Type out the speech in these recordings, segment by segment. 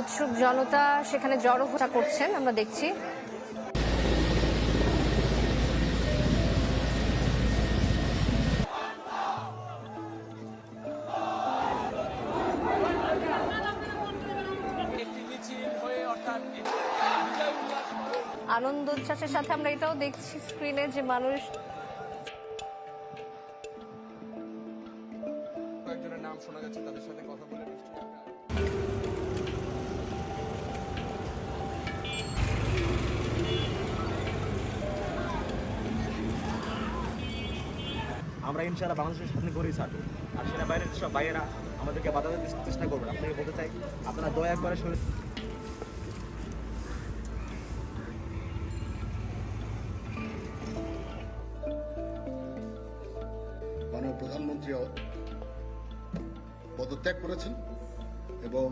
উৎসুক জনতা সেখানে জড়ো করছেন আমরা দেখছি। আনন্দ উচ্ছ্বাসের সাথে আমরা এটাও দেখছি স্ক্রিনে যে মানুষ কয়েকজনের নাম শোনা যাচ্ছে, তাদের সাথে কথা বলে আমরা ইনশাআল্লাহ বাংলাদেশের স্বাধীন করেই ছাড়বো। আর সেটা বাইরের সব ভাইয়েরা আমাদেরকে বাধা দিতে চেষ্টা করবেন। আপনাকে বলতে চাই, আপনারা দয়া করে মাননীয় প্রধানমন্ত্রী পদত্যাগ করেছেন এবং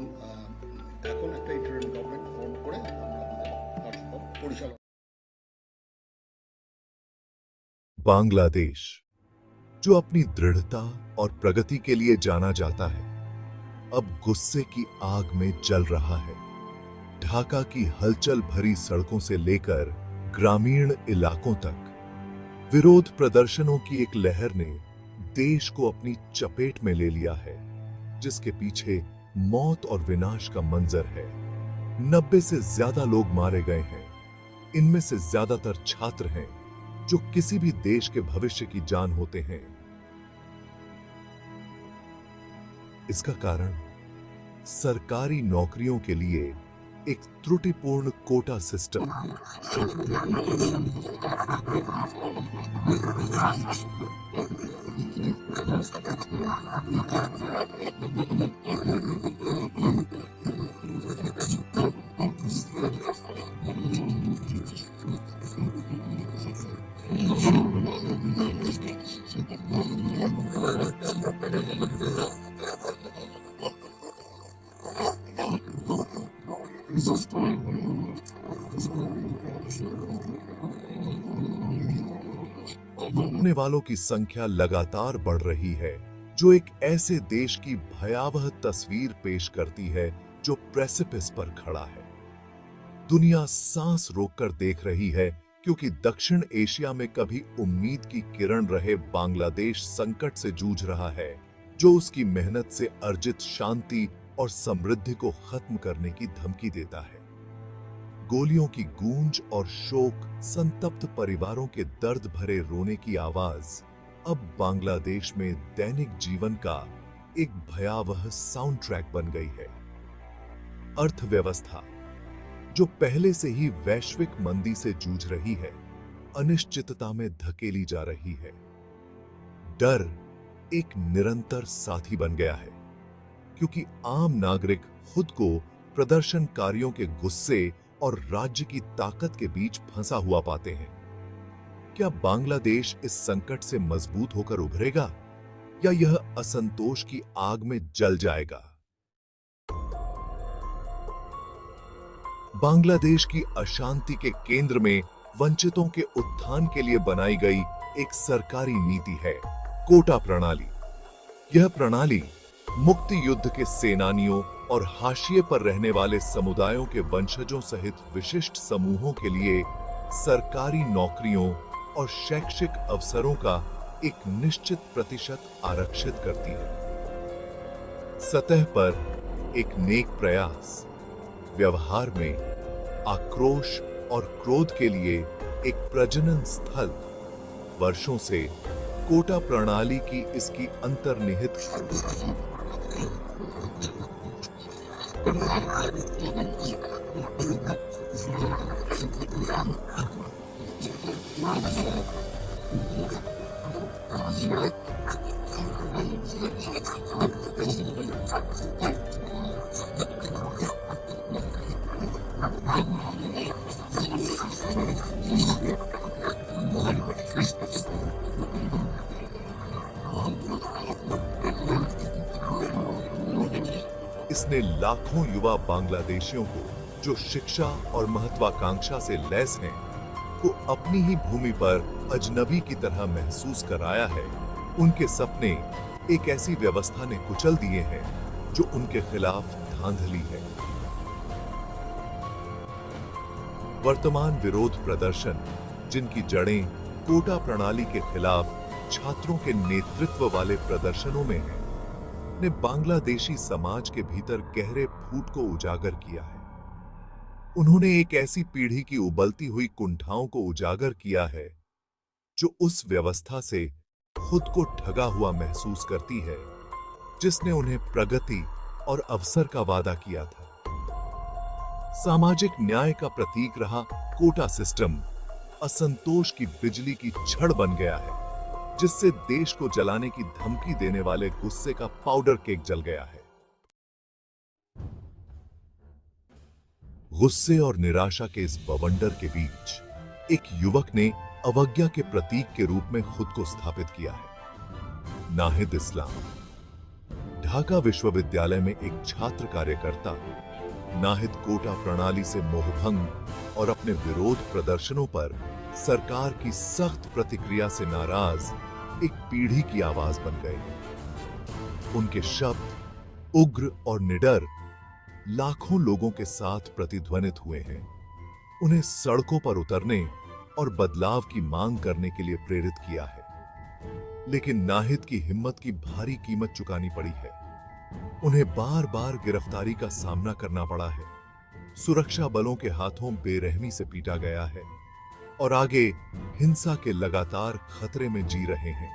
এখন একটা ইন্টারিম গভর্নমেন্ট ফর্ম করে আমরা আমাদের কার্যক্রম পরিচালনা। बांग्लादेश, जो अपनी दृढ़ता और प्रगति के लिए जाना जाता है, अब गुस्से की आग में जल रहा है। ढाका की हलचल भरी सड़कों से लेकर ग्रामीण इलाकों तक विरोध प्रदर्शनों की एक लहर ने देश को अपनी चपेट में ले लिया है, जिसके पीछे मौत और विनाश का मंजर है। 90 से ज्यादा लोग मारे गए हैं। इनमें से ज्यादातर छात्र हैं, जो किसी भी देश के भविष्य की जान होते हैं। इसका कारण सरकारी नौकरियों के लिए एक त्रुटिपूर्ण कोटा सिस्टम। मरने वालों की संख्या लगातार बढ़ रही है, जो एक ऐसे देश की भयावह तस्वीर पेश करती है जो प्रेसिपिस पर खड़ा है। दुनिया सांस रोककर देख रही है, क्योंकि दक्षिण एशिया में कभी उम्मीद की किरण रहे बांग्लादेश संकट से जूझ रहा है, जो उसकी मेहनत से अर्जित शांति और समृद्धि को खत्म करने की धमकी देता है। गोलियों की गूंज और शोक, संतप्त परिवारों के दर्द भरे रोने की आवाज अब बांग्लादेश में दैनिक जीवन का एक भयावह साउंड ट्रैक बन गई है। अर्थव्यवस्था, जो पहले से ही वैश्विक मंदी से जूझ रही है, अनिश्चितता में धकेली जा रही है। डर एक निरंतर साथी बन गया है, क्योंकि आम नागरिक खुद को प्रदर्शनकारियों के गुस्से और राज्य की ताकत के बीच फंसा हुआ पाते हैं। क्या बांग्लादेश इस संकट से मजबूत होकर उभरेगा, या यह असंतोष की आग में जल जाएगा? बांग्लादेश की अशांति के केंद्र में वंचितों के उत्थान के लिए बनाई गई एक सरकारी नीति है कोटा प्रणाली। यह प्रणाली मुक्ति युद्ध के सेनानियों और हाशिए पर रहने वाले समुदायों के वंशजों सहित विशिष्ट समूहों के लिए सरकारी नौकरियों और शैक्षिक अवसरों का एक निश्चित प्रतिशत आरक्षित करती है। सतह पर एक नेक प्रयास, व्यवहार में आक्रोश और क्रोध के लिए एक प्रजनन स्थल। वर्षों से कोटा प्रणाली की इसकी अंतर्निहित इसने लाखों युवा बांग्लादेशियों को, जो शिक्षा और महत्वाकांक्षा से लैस हैं, को अपनी ही भूमि पर अजनबी की तरह महसूस कराया है। उनके सपने एक ऐसी व्यवस्था ने कुचल दिए हैं जो उनके खिलाफ धांधली है। वर्तमान विरोध प्रदर्शन, जिनकी जड़ें कोटा प्रणाली के खिलाफ छात्रों के नेतृत्व वाले प्रदर्शनों में हैं, ने बांग्लादेशी समाज के भीतर गहरे फूट को उजागर किया है। उन्होंने एक ऐसी पीढ़ी की उबलती हुई कुंठाओं को उजागर किया है जो उस व्यवस्था से खुद को ठगा हुआ महसूस करती है जिसने उन्हें प्रगति और अवसर का वादा किया था। सामाजिक न्याय का प्रतीक रहा कोटा सिस्टम असंतोष की बिजली की छड़ बन गया है, जिससे देश को जलाने की धमकी देने वाले गुस्से का पाउडर केक जल गया है। गुस्से और निराशा के इस बवंडर के बीच एक युवक ने अवज्ञा के प्रतीक के रूप में खुद को स्थापित किया है। नाहिद इस्लाम ढाका विश्वविद्यालय में एक छात्र कार्यकर्ता नाहिद कोटा प्रणाली से मोहभंग और अपने विरोध प्रदर्शनों पर सरकार की सख्त प्रतिक्रिया से नाराज एक पीढ़ी की आवाज बन गए। उनके शब्द उग्र और निडर लाखों लोगों के साथ प्रतिध्वनित हुए हैं, उन्हें सड़कों पर उतरने और बदलाव की मांग करने के लिए प्रेरित किया है। लेकिन नाहिद की हिम्मत की भारी कीमत चुकानी पड़ी है। उन्हें बार बार गिरफ्तारी का सामना करना पड़ा है, सुरक्षा बलों के हाथों बेरहमी से पीटा गया है और आगे हिंसा के लगातार खतरे में जी रहे हैं।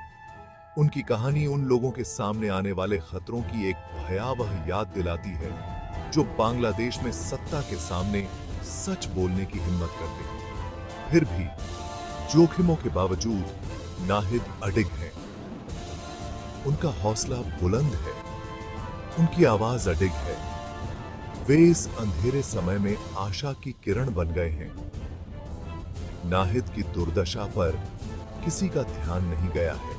उनकी कहानी उन लोगों के सामने आने वाले खतरों की एक भयावह याद दिलाती है जो बांग्लादेश में सत्ता के सामने सच बोलने की हिम्मत करते हैं। फिर भी जोखिमों के बावजूद नाहिद अडिग हैं। उनका हौसला बुलंद है, उनकी आवाज अडिग है। वे इस अंधेरे समय में आशा की किरण बन गए हैं। नाहिद की दुर्दशा पर किसी का ध्यान नहीं गया है।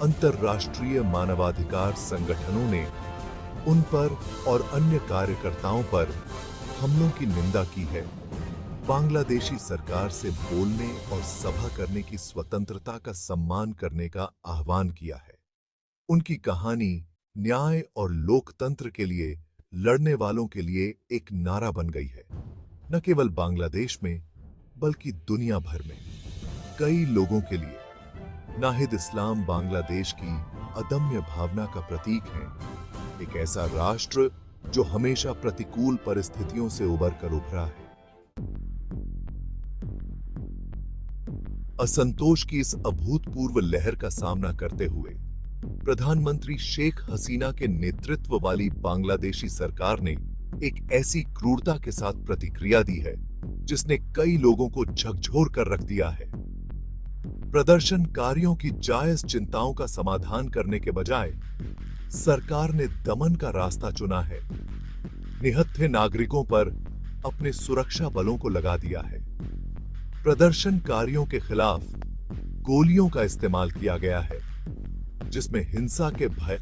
अंतर्राष्ट्रीय मानवाधिकार संगठनों ने उन पर और अन्य कार्यकर्ताओं पर हमलों की निंदा की है। बांग्लादेशी सरकार से बोलने और सभा करने की स्वतंत्रता का सम्मान करने का आह्वान किया है। उनकी कहानी न्याय और लोकतंत्र के लिए लड़ने वालों के लिए एक नारा बन गई है, न केवल बांग्लादेश में बल्कि दुनिया भर में। कई लोगों के लिए नाहिद इस्लाम बांग्लादेश की अदम्य भावना का प्रतीक हैं, एक ऐसा राष्ट्र जो हमेशा प्रतिकूल परिस्थितियों से उबर कर उभरा है। असंतोष की इस अभूतपूर्व लहर का सामना करते हुए प्रधानमंत्री शेख हसीना के नेतृत्व वाली बांग्लादेशी सरकार ने एक ऐसी क्रूरता के साथ प्रतिक्रिया दी है जिसने कई लोगों को झकझोर कर रख दिया है। प्रदर्शनकारियों की जायज चिंताओं का समाधान करने के बजाय सरकार ने दमन का रास्ता चुना है। निहत्थे नागरिकों पर अपने सुरक्षा बलों को लगा दिया है। प्रदर्शनकारियों के खिलाफ गोलियों का इस्तेमाल किया गया है, जिसमें हिंसा के भय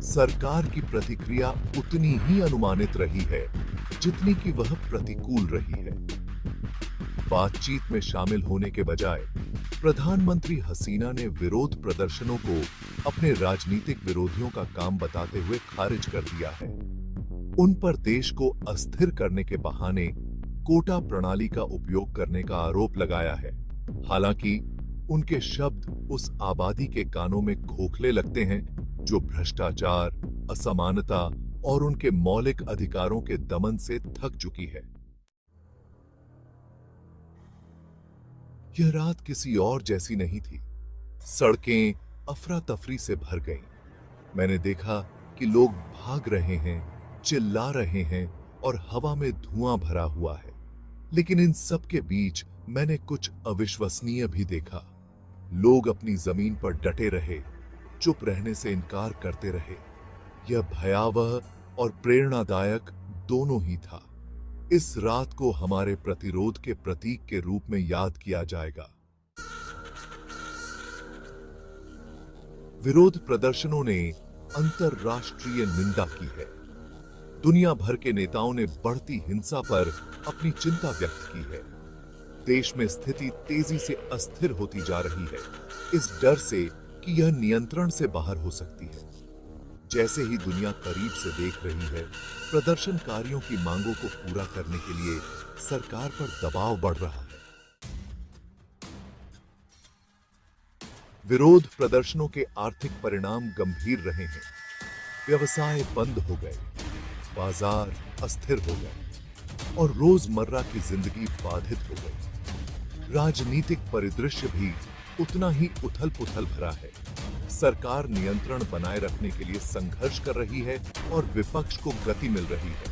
सरकार की प्रतिक्रिया उतनी ही अनुमानित रही है जितनी कि वह प्रतिकूल रही है। बातचीत में शामिल होने के बजाय प्रधानमंत्री हसीना ने विरोध प्रदर्शनों को अपने राजनीतिक विरोधियों का काम बताते हुए खारिज कर दिया है। उन पर देश को अस्थिर करने के बहाने कोटा प्रणाली का उपयोग करने का आरोप लगाया है। हालांकि उनके शब्द उस आबादी के कानों में खोखले लगते हैं जो भ्रष्टाचार, असमानता और उनके मौलिक अधिकारों के दमन से थक चुकी है। यह रात किसी और जैसी नहीं थी। सड़कें अफरा तफरी से भर गईं। मैंने देखा कि लोग भाग रहे हैं, चिल्ला रहे हैं और हवा में धुआं भरा हुआ है। लेकिन इन सब के बीच मैंने कुछ अविश्वसनीय भी देखा। लोग अपनी जमीन पर डटे रहे, चुप रहने से इनकार करते रहे। यह भयावह और प्रेरणादायक दोनों ही था। इस रात को हमारे प्रतिरोध के प्रतीक के रूप में याद किया जाएगा। विरोध प्रदर्शनों ने अंतरराष्ट्रीय निंदा की है। दुनिया भर के नेताओं ने बढ़ती हिंसा पर अपनी चिंता व्यक्त की है। देश में स्थिति तेजी से अस्थिर होती जा रही है, इस डर से कि यह नियंत्रण से बाहर हो सकती है। जैसे ही दुनिया करीब से देख रही है, प्रदर्शनकारियों की मांगों को पूरा करने के लिए सरकार पर दबाव बढ़ रहा है। विरोध प्रदर्शनों के आर्थिक परिणाम गंभीर रहे हैं। व्यवसाय बंद हो गए, बाजार अस्थिर हो गए और रोजमर्रा की जिंदगी बाधित हो गई। राजनीतिक परिदृश्य भी उतना ही उथल-पुथल भरा है। सरकार नियंत्रण बनाए रखने के लिए संघर्ष कर रही है और विपक्ष को गति मिल रही है।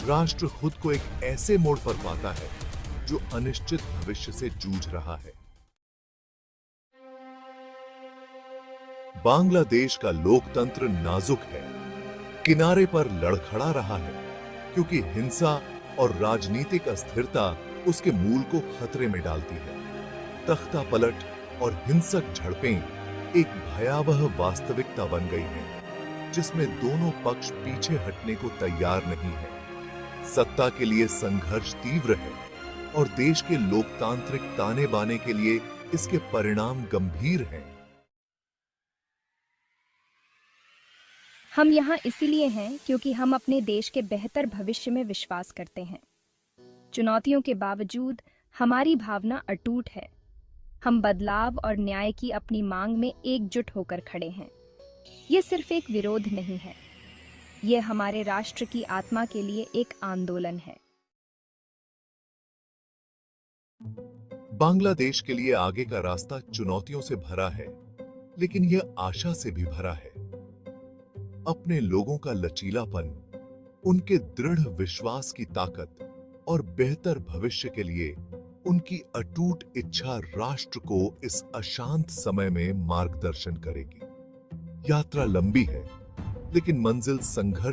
राष्ट्र खुद को एक ऐसे मोड़ पर पाता है जो अनिश्चित भविष्य से जूझ रहा है। बांग्लादेश का लोकतंत्र नाजुक है, किनारे पर लड़खड़ा रहा है, क्योंकि हिंसा और राजनीतिक अस्थिरता उसके मूल को खतरे में डालती है। तख्ता पलट और हिंसक झड़पें एक भयावह वास्तविकता बन गई हैं, जिसमें दोनों पक्ष पीछे हटने को तैयार नहीं है। सत्ता के लिए संघर्ष तीव्र है और देश के लोकतांत्रिक ताने बाने के लिए इसके परिणाम गंभीर हैं। हम यहाँ इसीलिए हैं क्योंकि हम अपने देश के बेहतर भविष्य में विश्वास करते हैं। चुनौतियों के बावजूद हमारी भावना अटूट है। हम बदलाव और न्याय की अपनी मांग में एकजुट होकर खड़े हैं। ये सिर्फ एक विरोध नहीं है, ये हमारे राष्ट्र की आत्मा के लिए एक आंदोलन है। बांग्लादेश के लिए आगे का रास्ता चुनौतियों से भरा है, लेकिन यह आशा से भी भरा है। अपने लोगों का लचीलापन, उनके दृढ़ विश्वास की ताकत और बेहतर भविष्य के लिए उनकी अटूट इच्छा राष्ट्र को इस अशांत समय में मार्गदर्शन करेगी। यात्रा लंबी है, लेकिन मंजिल संघर्ष